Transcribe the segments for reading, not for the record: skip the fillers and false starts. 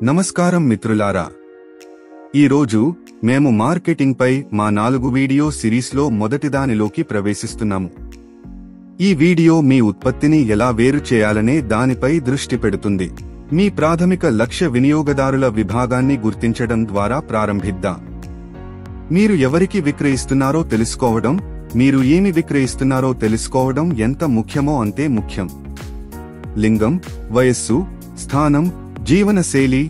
నమస్కారం మిత్రులారా, ఈరోజు మేము మార్కెటింగ్ పై మా 4 వీడియో సిరీస్లో మొదటిదానిలోకి ప్రవేశిస్తున్నాము. ఈ వీడియో మీ ఉత్పత్తిని ఎలా వేరు చేయాలనే దానిపై దృష్టి పెడుతుంది. మీ ప్రాథమిక లక్ష్య వినియోగదారుల విభాగాన్ని గుర్తించడం ద్వారా ప్రారంభిద్దాం. మీరు ఎవరికి విక్రయిస్తున్నారో తెలుసుకోవడం, మీరు ఏమి విక్రయిస్తున్నారో తెలుసుకోవడం ఎంత ముఖ్యమో అంతే ముఖ్యం. లింగం, వయస్సు, స్థానం, జీవనశైలి,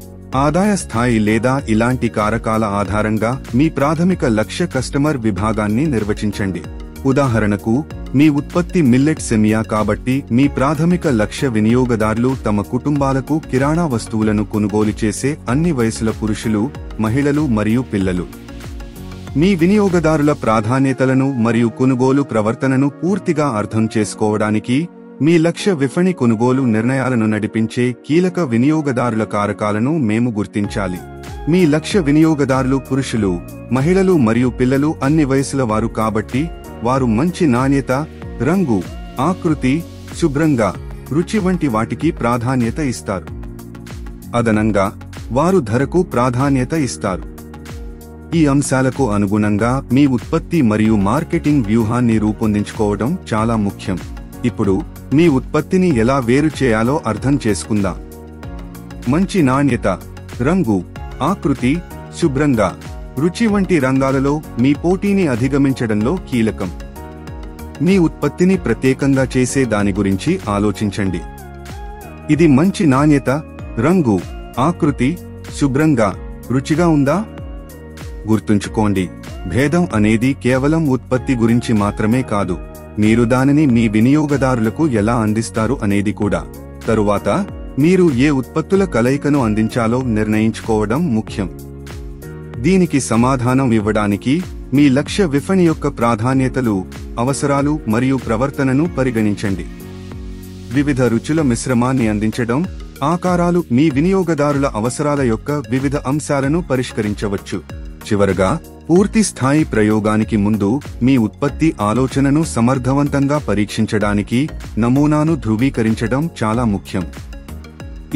ఆదాయ స్థాయి లేదా ఇలాంటి కారకాల ఆధారంగా మీ ప్రాథమిక లక్ష్య కస్టమర్ విభాగాన్ని నిర్వచించండి. ఉదాహరణకు, మీ ఉత్పత్తి మిల్లెట్ సెమియా కాబట్టి మీ ప్రాథమిక లక్ష్య వినియోగదారులు తమ కుటుంబాలకు కిరాణా వస్తువులను కొనుగోలు చేసే అన్ని వయసుల పురుషులు, మహిళలు మరియు పిల్లలు. మీ వినియోగదారుల ప్రాధాన్యతలను మరియు కొనుగోలు ప్రవర్తనను పూర్తిగా అర్థం చేసుకోవడానికి మీ లక్ష్య విపణి కొనుగోలు నిర్ణయాలను నడిపించే కీలక వినియోగదారుల కారకాలను మేము గుర్తించాలి. మీ లక్ష్య వినియోగదారులు పురుషులు, మహిళలు మరియు పిల్లలు అన్ని వయసుల వారు కాబట్టి వారు మంచి నాణ్యత, రంగు, ఆకృతి, శుభ్రంగా, రుచి వంటి వాటికి ప్రాధాన్యత ఇస్తారు. అదనంగా వారు ధరకు ప్రాధాన్యత ఇస్తారు. ఈ అంశాలకు అనుగుణంగా మీ ఉత్పత్తి మరియు మార్కెటింగ్ వ్యూహాన్ని రూపొందించుకోవడం చాలా ముఖ్యం. ఇప్పుడు మీ ఉత్పత్తిని ఎలా వేరు చేయాలో అర్థం చేసుకుందాం. మంచి నాణ్యత, రంగు, ఆకృతి, శుభ్రంగా, రుచి వంటి రంగాలలో మీ పోటీని అధిగమించడంలో కీలకం. మీ ఉత్పత్తిని ప్రత్యేకంగా చేసే దాని గురించి ఆలోచించండి. ఇది మంచి నాణ్యత, రంగు, ఆకృతి, శుభ్రంగా, రుచిగా ఉందా? గుర్తుంచుకోండి, భేదం అనేది కేవలం ఉత్పత్తి గురించి మాత్రమే కాదు, మీరు దానిని మీ వినియోగదారులకు ఎలా అందిస్తారు అనేది కూడా. తరువాత మీరు ఏ ఉత్పత్తుల కలయికను అందించాలో నిర్ణయించుకోవడం ముఖ్యం. దీనికి సమాధానం ఇవ్వడానికి మీ లక్ష్య విపణి యొక్క ప్రాధాన్యతలు, అవసరాలు మరియు ప్రవర్తనను పరిగణించండి. వివిధ రుచుల మిశ్రమాన్ని అందించడం, ఆకారాలు మీ వినియోగదారుల అవసరాల యొక్క వివిధ అంశాలను పరిష్కరించవచ్చు. చివరగా, పూర్తి స్థాయి ప్రయోగానికి ముందు మీ ఉత్పత్తి ఆలోచనను సమర్థవంతంగా పరీక్షించడానికి నమూనాను ధృవీకరించడం చాలా ముఖ్యం.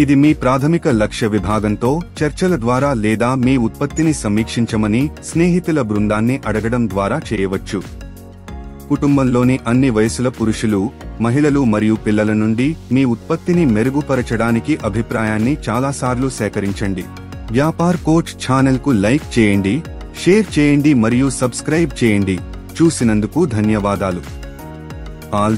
ఇది మీ ప్రాథమిక లక్ష్య విభాగంతో చర్చల ద్వారా లేదా మీ ఉత్పత్తిని సమీక్షించమని స్నేహితుల బృందాన్ని అడగడం ద్వారా చేయవచ్చు. కుటుంబంలోని అన్ని వయసుల పురుషులు, మహిళలు మరియు పిల్లల నుండి మీ ఉత్పత్తిని మెరుగుపరచడానికి అభిప్రాయాన్ని చాలాసార్లు సేకరించండి. వ్యాపార్ కోచ్ ఛానల్కు లైక్ చేయండి, షేర్ చేయండి మరియు సబ్స్క్రైబ్ చేయండి. చూసినందుకు ధన్యవాదాలు.